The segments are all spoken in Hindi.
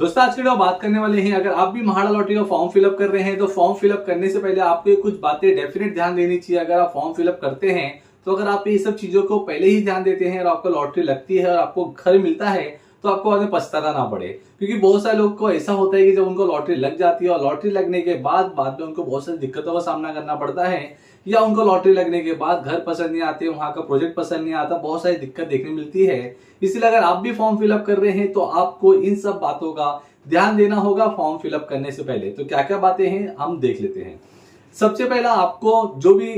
दोस्तों आज की वीडियो बात करने वाले हैं, अगर आप भी महाड़ा लॉटरी का फॉर्म फिलअप कर रहे हैं तो फॉर्म फिलअप करने से पहले आपको कुछ बातें डेफिनेट ध्यान देनी चाहिए। अगर आप फॉर्म फिलअप करते हैं तो अगर आप ये सब चीजों को पहले ही ध्यान देते हैं और आपको लॉटरी लगती है और आपको घर मिलता है तो आपको बाद में पछताना ना पड़े। क्योंकि बहुत सारे लोग को ऐसा होता है कि जब उनको लॉटरी लग जाती है और लॉटरी लगने के बाद में उनको बहुत सारी दिक्कतों का सामना करना पड़ता है, या उनको लॉटरी लगने के बाद घर पसंद नहीं आते, वहां का प्रोजेक्ट पसंद नहीं आता, बहुत सारी दिक्कत देखने मिलती है। इसलिए अगर आप भी फॉर्म फिलअप कर रहे हैं तो आपको इन सब बातों का ध्यान देना होगा फॉर्म फिलअप करने से पहले। तो क्या क्या बातें हैं हम देख लेते हैं। सबसे पहला, आपको जो भी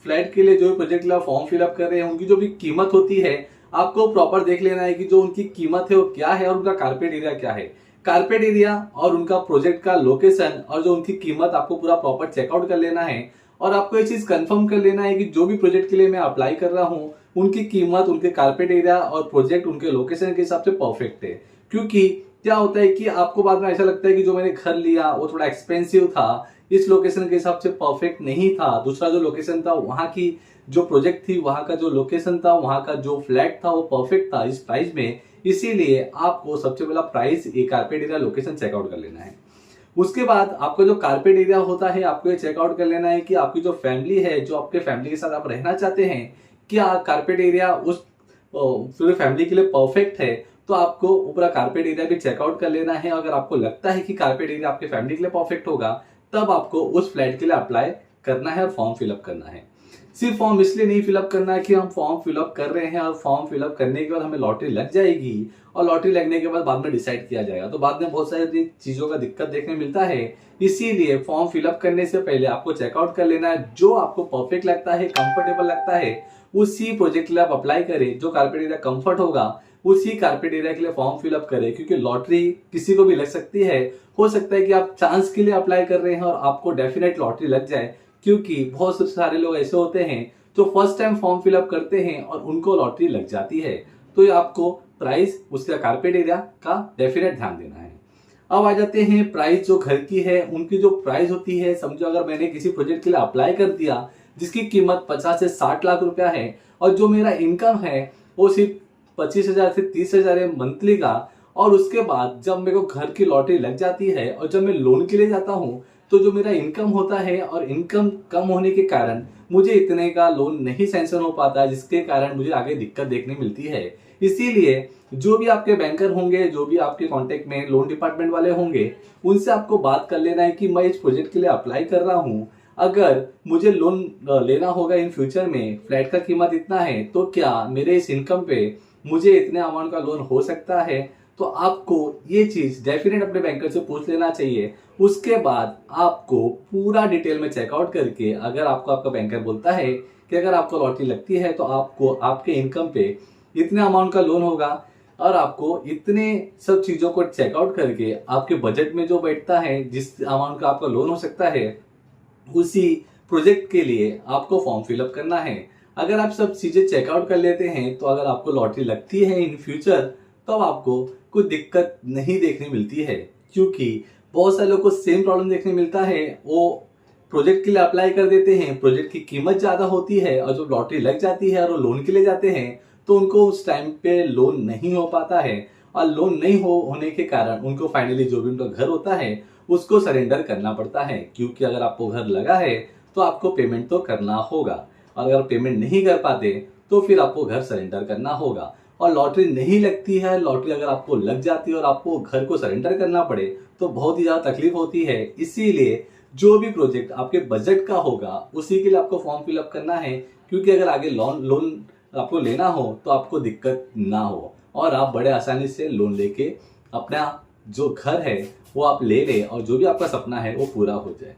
फ्लैट के लिए जो भी प्रोजेक्ट के लिए फॉर्म फिलअप कर रहे हैं उनकी जो भी कीमत होती है आपको प्रॉपर देख लेना है कि जो उनकी कीमत है वो क्या है और उनका कारपेट एरिया क्या है। कारपेट एरिया और उनका प्रोजेक्ट का लोकेशन और जो उनकी कीमत आपको पूरा प्रॉपर चेकआउट कर लेना है। और आपको ये चीज कंफर्म कर लेना है कि जो भी प्रोजेक्ट के लिए मैं अप्लाई कर रहा हूँ उनकी कीमत, उनके कारपेट एरिया और प्रोजेक्ट उनके लोकेशन के हिसाब से परफेक्ट है। क्योंकि क्या होता है कि आपको बाद में ऐसा लगता है कि जो मैंने घर लिया वो थोड़ा एक्सपेंसिव था, इस लोकेशन के हिसाब से परफेक्ट नहीं था, दूसरा जो लोकेशन था वहां की जो प्रोजेक्ट थी, वहां का जो लोकेशन था, वहां का जो फ्लैट था वो परफेक्ट था इस प्राइस में। इसीलिए आपको सबसे पहला प्राइस ये कारपेट एरिया लोकेशन चेकआउट कर लेना है। उसके बाद आपका जो कारपेट एरिया होता है आपको ये चेकआउट कर लेना है कि आपकी जो फैमिली है, जो आपके फैमिली के साथ आप रहना चाहते हैं, क्या कारपेट एरिया उस पूरे फैमिली के लिए परफेक्ट है। तो आपको पूरा कारपेट एरिया भी चेकआउट कर लेना है। अगर आपको लगता है कि कारपेट एरिया आपके फैमिली के लिए परफेक्ट होगा तब आपको उस फ्लैट के लिए अप्लाई करना है और फॉर्म फिलअप करना है। सिर्फ फॉर्म इसलिए नहीं फिलअप करना है कि हम फॉर्म फिलअप कर रहे हैं और फॉर्म फिलअप करने के बाद हमें लॉटरी लग जाएगी और लॉटरी लगने के बाद में डिसाइड किया जाएगा, तो बाद में बहुत सारी चीजों का दिक्कत देखने मिलता है। इसीलिए फॉर्म फिलअप करने से पहले आपको चेकआउट कर लेना है, जो आपको परफेक्ट लगता है, कंफर्टेबल लगता है, उसी प्रोजेक्ट के लिए आप अप्लाई करें। जो कारपेट एरिया कंफर्ट होगा उसी कारपेट एरिया के लिए फॉर्म फिलअप करें। क्योंकि लॉटरी किसी को भी लग सकती है, हो सकता है कि आप चांस के लिए अप्लाई कर रहे हैं और आपको डेफिनेट लॉटरी लग जाए। क्योंकि बहुत सारे लोग ऐसे होते हैं जो फर्स्ट टाइम फॉर्म फिलअप करते हैं और उनको लॉटरी लग जाती है। तो ये आपको प्राइस, उसका कारपेट एरिया का डेफिनेट ध्यान देना है। अब आ जाते हैं प्राइस जो घर की है, उनकी जो प्राइस होती है, समझो अगर मैंने किसी प्रोजेक्ट के लिए अप्लाई कर दिया जिसकी कीमत 50 से 60 लाख रुपया है और जो मेरा इनकम है वो सिर्फ 25,000 से 30,000 है मंथली का, और उसके बाद जब मेरे को घर की लॉटरी लग जाती है और जब मैं लोन के लिए जाता हूँ तो जो मेरा इनकम होता है और इनकम कम होने के कारण मुझे इतने का लोन नहीं सैंक्शन हो पाता, जिसके कारण मुझे आगे दिक्कत देखने मिलती है। इसीलिए जो भी आपके बैंकर होंगे, जो भी आपके कांटेक्ट में लोन डिपार्टमेंट वाले होंगे, उनसे आपको बात कर लेना है कि मैं इस प्रोजेक्ट के लिए अप्लाई कर रहा हूँ, अगर मुझे लोन लेना होगा इन फ्यूचर में, फ्लैट का कीमत इतना है, तो क्या मेरे इस इनकम पे मुझे इतने अमाउंट का लोन हो सकता है। तो आपको ये चीज डेफिनेट अपने बैंकर से पूछ लेना चाहिए। उसके बाद आपको पूरा डिटेल में चेकआउट करके, अगर आपको आपका बैंकर बोलता है कि अगर आपको लॉटरी लगती है तो आपको आपके इनकम पे इतने अमाउंट का लोन होगा, और आपको इतने सब चीजों को चेकआउट करके आपके बजट में जो बैठता है, जिस अमाउंट का आपका लोन हो सकता है, उसी प्रोजेक्ट के लिए आपको फॉर्म फिलअप करना है। अगर आप सब चीजें चेकआउट कर लेते हैं तो अगर आपको लॉटरी लगती है इन फ्यूचर तो आपको कोई दिक्कत नहीं देखने मिलती है। क्योंकि बहुत सारे लोगों को सेम प्रॉब्लम देखने मिलता है, वो प्रोजेक्ट के लिए अप्लाई कर देते हैं, प्रोजेक्ट की कीमत ज्यादा होती है और जब लॉटरी लग जाती है और वो लोन के लिए जाते हैं तो उनको उस टाइम पे लोन नहीं हो पाता है, और लोन नहीं होने के कारण उनको फाइनली जो भी उनका घर होता है उसको सरेंडर करना पड़ता है। क्योंकि अगर आपको घर लगा है तो आपको पेमेंट तो करना होगा, और अगर पेमेंट नहीं कर पाते तो फिर आपको घर सरेंडर करना होगा। और लॉटरी नहीं लगती है, लॉटरी अगर आपको लग जाती है और आपको घर को सरेंडर करना पड़े तो बहुत ही ज्यादा तकलीफ होती है। इसीलिए जो भी प्रोजेक्ट आपके बजट का होगा उसी के लिए आपको फॉर्म फिलअप करना है। क्योंकि अगर आगे लोन आपको लेना हो तो आपको दिक्कत ना हो और आप बड़े आसानी से लोन लेके अपना जो घर है वो आप ले ले और जो भी आपका सपना है वो पूरा हो जाए।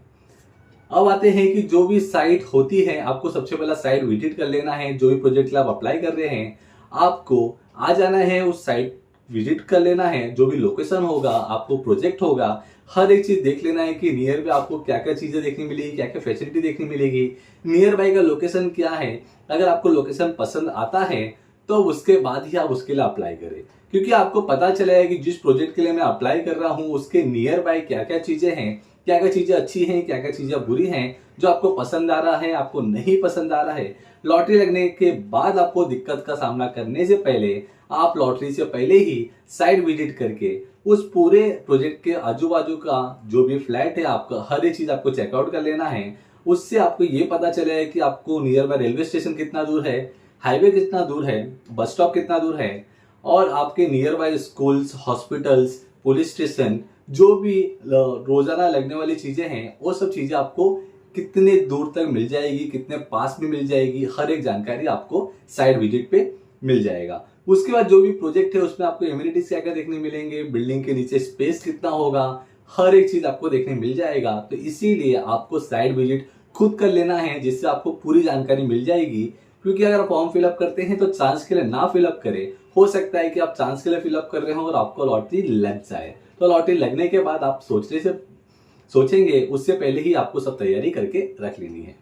अब आते हैं कि जो भी साइट होती है आपको सबसे पहला साइट विजिट कर लेना है। जो भी प्रोजेक्ट के लिए आप अप्लाई कर रहे हैं आपको आ जाना है, उस साइट विजिट कर लेना है। जो भी लोकेशन होगा, आपको प्रोजेक्ट होगा, हर एक चीज देख लेना है कि नियर बाय आपको क्या क्या चीजें देखने मिलेगी, क्या क्या फैसिलिटी देखने मिलेगी, नियर बाय का लोकेशन क्या है। अगर आपको लोकेशन पसंद आता है तो उसके बाद ही आप उसके लिए अप्लाई करें। क्योंकि आपको पता चलेगा कि जिस प्रोजेक्ट के लिए मैं अप्लाई कर रहा हूँ उसके नियर बाय क्या क्या चीजें हैं, क्या क्या चीजें अच्छी हैं, क्या क्या चीजें बुरी हैं, जो आपको पसंद आ रहा है, आपको नहीं पसंद आ रहा है। लॉटरी लगने के बाद आपको दिक्कत का सामना करने से पहले आप लॉटरी से पहले ही साइट विजिट करके उस पूरे प्रोजेक्ट के आजू बाजू का जो भी फ्लैट है आपका, हर एक चीज आपको चेकआउट कर लेना है। उससे आपको ये पता चले कि आपको नियर बाय रेलवे स्टेशन कितना दूर है, हाईवे कितना दूर है, बस स्टॉप कितना दूर है, और आपके near by schools, hospitals, police station, जो भी रोजाना लगने वाली चीजें हैं, वो सब चीजें आपको कितने दूर तक मिल जाएगी, कितने पास में मिल जाएगी, हर एक जानकारी आपको साइट विजिट पे मिल जाएगा। उसके बाद जो भी प्रोजेक्ट है उसमें आपको एमिनिटीज क्या क्या देखने मिलेंगे, बिल्डिंग के नीचे स्पेस कितना होगा, हर एक चीज आपको देखने मिल जाएगा। तो इसीलिए आपको साइट विजिट खुद कर लेना है, जिससे आपको पूरी जानकारी मिल जाएगी। क्योंकि अगर आप फॉर्म फिलअप करते हैं तो चांस के लिए ना फिलअप करें, हो सकता है कि आप चांस के लिए फिलअप कर रहे हो और आपको लॉटरी लग जाए। तो लॉटरी लगने के बाद आप सोचेंगे उससे पहले ही आपको सब तैयारी करके रख लेनी है।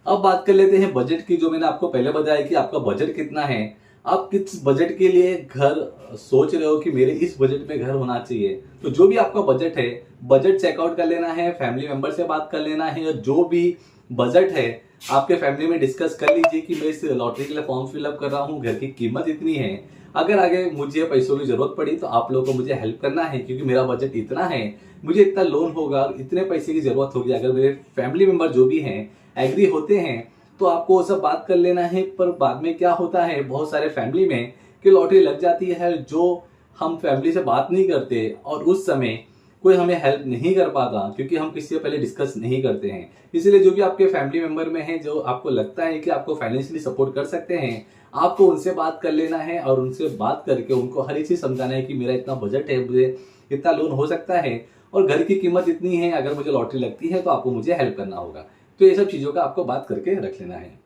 अब बात कर लेते हैं बजट की। जो मैंने आपको पहले बताया कि आपका बजट कितना है, आप किस बजट के लिए घर सोच रहे हो कि मेरे इस बजट में घर होना चाहिए। तो जो भी आपका बजट है, बजट चेकआउट कर लेना है, फैमिली मेंबर से बात कर लेना है, और जो भी बजट है आपके फैमिली में डिस्कस कर लीजिए कि मैं इस लॉटरी के लिए फॉर्म फिलअप कर रहा हूँ, घर की कीमत इतनी है, अगर आगे मुझे पैसों की जरूरत पड़ी तो आप लोगों को मुझे हेल्प करना है, क्योंकि मेरा बजट इतना है, मुझे इतना लोन होगा, इतने पैसे की जरूरत होगी। अगर मेरे फैमिली मेंबर जो भी हैं एग्री होते हैं तो आपको वो सब बात कर लेना है। पर बाद में क्या होता है, बहुत सारे फैमिली में कि लॉटरी लग जाती है, जो हम फैमिली से बात नहीं करते और उस समय कोई हमें हेल्प नहीं कर पाता, क्योंकि हम किसी से पहले डिस्कस नहीं करते हैं। इसलिए जो भी आपके फैमिली मेंबर में है, जो आपको लगता है कि आपको फाइनेंशियली सपोर्ट कर सकते हैं, आपको उनसे बात कर लेना है और उनसे बात करके उनको हर एक चीज समझाना है कि मेरा इतना बजट है, मुझे इतना लोन हो सकता है और घर की कीमत इतनी है, अगर मुझे लॉटरी लगती है तो आपको मुझे हेल्प करना होगा। तो ये सब चीजों का आपको बात करके रख लेना है।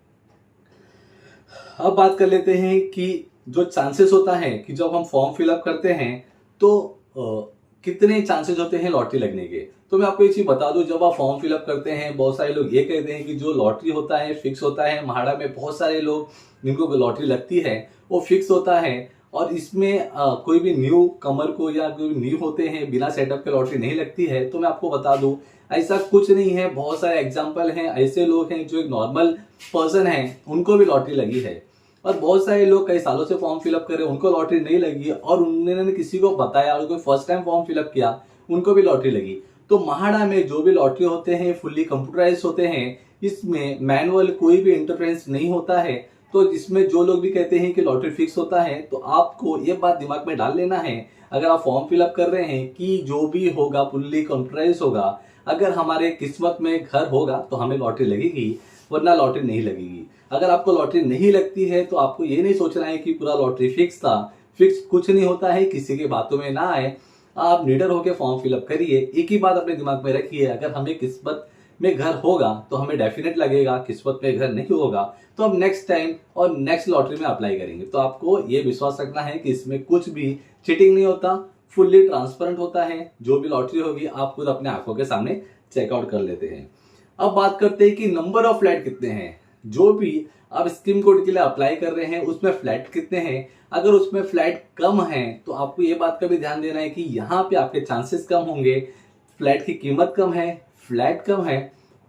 अब बात कर लेते हैं कि जो चांसेस होता है कि जब हम फॉर्म फिलअप करते हैं तो कितने चांसेस होते हैं लॉटरी लगने के। तो मैं आपको एक चीज बता दूं, जब आप फॉर्म फिलअप करते हैं, बहुत सारे लोग ये कहते हैं कि जो लॉटरी होता है फिक्स होता है। महाड़ा में बहुत सारे लोग जिनको लॉटरी लगती है वो फिक्स होता है, और इसमें कोई भी न्यू कमर को या कोई न्यू होते हैं बिना सेटअप के लॉटरी नहीं लगती है। तो मैं आपको बता दूं ऐसा कुछ नहीं है। बहुत सारे एग्जाम्पल हैं, ऐसे लोग हैं जो एक नॉर्मल पर्सन है उनको भी लॉटरी लगी है, और बहुत सारे लोग कई सालों से फॉर्म फिलअप कर रहे हैं उनको लॉटरी नहीं लगी, और उन्होंने किसी को बताया और कोई फर्स्ट टाइम फॉर्म फिलअप किया उनको भी लॉटरी लगी। तो महाड़ा में जो भी लॉटरी होते हैं फुल्ली कंप्यूटराइज होते हैं, इसमें मैनुअल कोई भी इंटरफेरेंस नहीं होता है। तो इसमें जो लोग भी कहते हैं कि लॉटरी फिक्स होता है, तो आपको ये बात दिमाग में डाल लेना है, अगर आप फॉर्म फिलअप कर रहे हैं कि जो भी होगा फुल्ली कंप्यूटराइज होगा। अगर हमारे किस्मत में घर होगा तो हमें लॉटरी लगेगी, वरना लॉटरी नहीं लगेगी। अगर आपको लॉटरी नहीं लगती है तो आपको ये नहीं सोचना है कि पूरा लॉटरी फिक्स था। फिक्स कुछ नहीं होता है, किसी के बातों में ना आए, आप निडर होकर फॉर्म फिलअप करिए। एक ही बात अपने दिमाग में रखिए, अगर हमें किस्मत में घर होगा तो हमें डेफिनेट लगेगा, किस्मत में घर नहीं होगा तो हम नेक्स्ट टाइम और नेक्स्ट लॉटरी में अप्लाई करेंगे। तो आपको ये विश्वास रखना है कि इसमें कुछ भी चीटिंग नहीं होता, फुल्ली ट्रांसपेरेंट होता है। जो भी लॉटरी होगी आप खुद अपने आंखों के सामने चेकआउट कर लेते हैं। अब बात करते हैं कि नंबर ऑफ फ्लैट कितने हैं। जो भी आप स्कीम कोड के लिए अप्लाई कर रहे हैं उसमें फ्लैट कितने हैं। अगर उसमें फ्लैट कम है तो आपको ये बात का भी ध्यान देना है कि यहाँ पे आपके चांसेस कम होंगे, फ्लैट की कीमत कम है, फ्लैट कम है,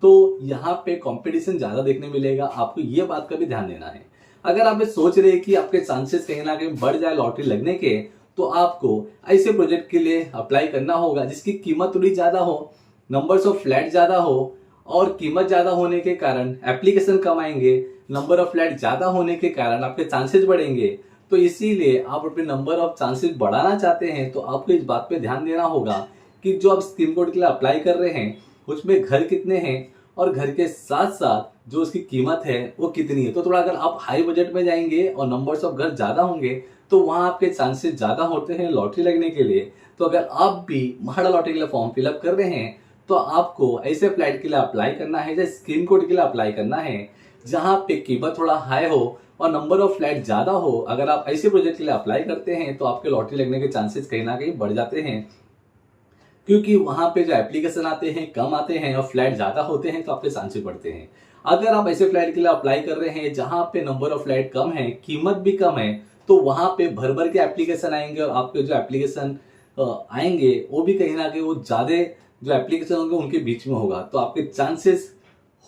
तो यहाँ पे कंपटीशन ज्यादा देखने मिलेगा। आपको ये बात का भी ध्यान देना है। अगर आप ये सोच रहे हैं कि आपके चांसेस कहीं ना कहीं बढ़ जाए लॉटरी लगने के, तो आपको ऐसे प्रोजेक्ट के लिए अप्लाई करना होगा जिसकी कीमत थोड़ी ज्यादा हो, नंबर्स ऑफ फ्लैट ज्यादा हो, और कीमत ज्यादा होने के कारण एप्लीकेशन कम आएंगे, नंबर ऑफ फ्लैट ज्यादा होने के कारण आपके चांसेस बढ़ेंगे। तो इसीलिए आप अपने नंबर ऑफ चांसेस बढ़ाना चाहते हैं तो आपको इस बात पे ध्यान देना होगा कि जो आप स्कीम कोड के लिए अप्लाई कर रहे हैं उसमें घर कितने हैं, और घर के साथ साथ जो उसकी कीमत है वो कितनी है। तो थोड़ा अगर आप हाई बजट में जाएंगे और नंबर्स ऑफ घर ज्यादा होंगे तो वहां आपके चांसेस ज्यादा होते हैं लॉटरी लगने के लिए। तो अगर आप भी महाड़ा लॉटरी के लिए फॉर्म फिलअप कर रहे हैं तो आपको ऐसे फ्लैट के लिए अप्लाई करना है या स्कीम कोड के लिए अप्लाई करना है जहां पे कीमत थोड़ा हाई हो और नंबर ऑफ फ्लैट ज्यादा हो। अगर आप ऐसे प्रोजेक्ट के लिए अप्लाई करते हैं तो आपके लॉटरी लगने के चांसेस कहीं ना कहीं बढ़ जाते हैं, क्योंकि वहां पे जो एप्लीकेशन आते हैं कम आते हैं और फ्लैट ज्यादा होते हैं तो आपके चांसेस बढ़ते हैं। अगर आप ऐसे फ्लैट के लिए अप्लाई कर रहे हैं जहां पे नंबर ऑफ फ्लैट कम है, कीमत भी कम है, तो वहां पे भर भर के एप्लीकेशन आएंगे और आपके जो एप्लीकेशन आएंगे वो भी कहीं ना कहीं वो ज्यादा जो एप्लीकेशन होंगे उनके बीच में होगा। तो आपके चांसेस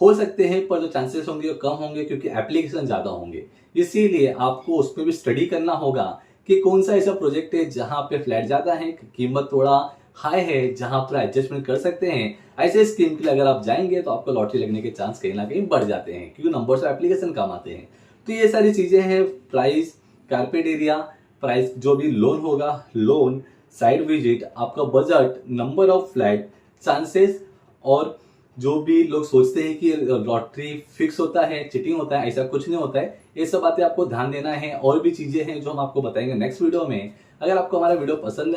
हो सकते हैं, पर जो चांसेस होंगे वो कम होंगे क्योंकि एप्लीकेशन ज्यादा होंगे। इसीलिए आपको उसमें भी स्टडी करना होगा कि कौन सा ऐसा प्रोजेक्ट है जहां पे फ्लैट ज्यादा है, कीमत थोड़ा हाई है, जहां पर एडजस्टमेंट कर सकते हैं। ऐसे स्कीम के लिए अगर आप जाएंगे तो आपको लॉटरी लगने के चांस कहीं ना कहीं बढ़ जाते हैं, क्योंकि नंबर्स ऑफ एप्लीकेशन कम आते हैं। तो ये सारी चीजें हैं, प्राइस, कारपेट एरिया, प्राइस, जो भी लोन होगा, लोन, साइड विजिट, आपका budget, number of flat, chances, और जो भी लोग सोचते हैं कि लॉटरी फिक्स होता है, चीटिंग होता है, ऐसा कुछ नहीं होता है। ये सब बातें आपको ध्यान देना है। और भी चीजें हैं जो हम आपको बताएंगे नेक्स्ट वीडियो में। अगर आपको हमारा वीडियो पसंद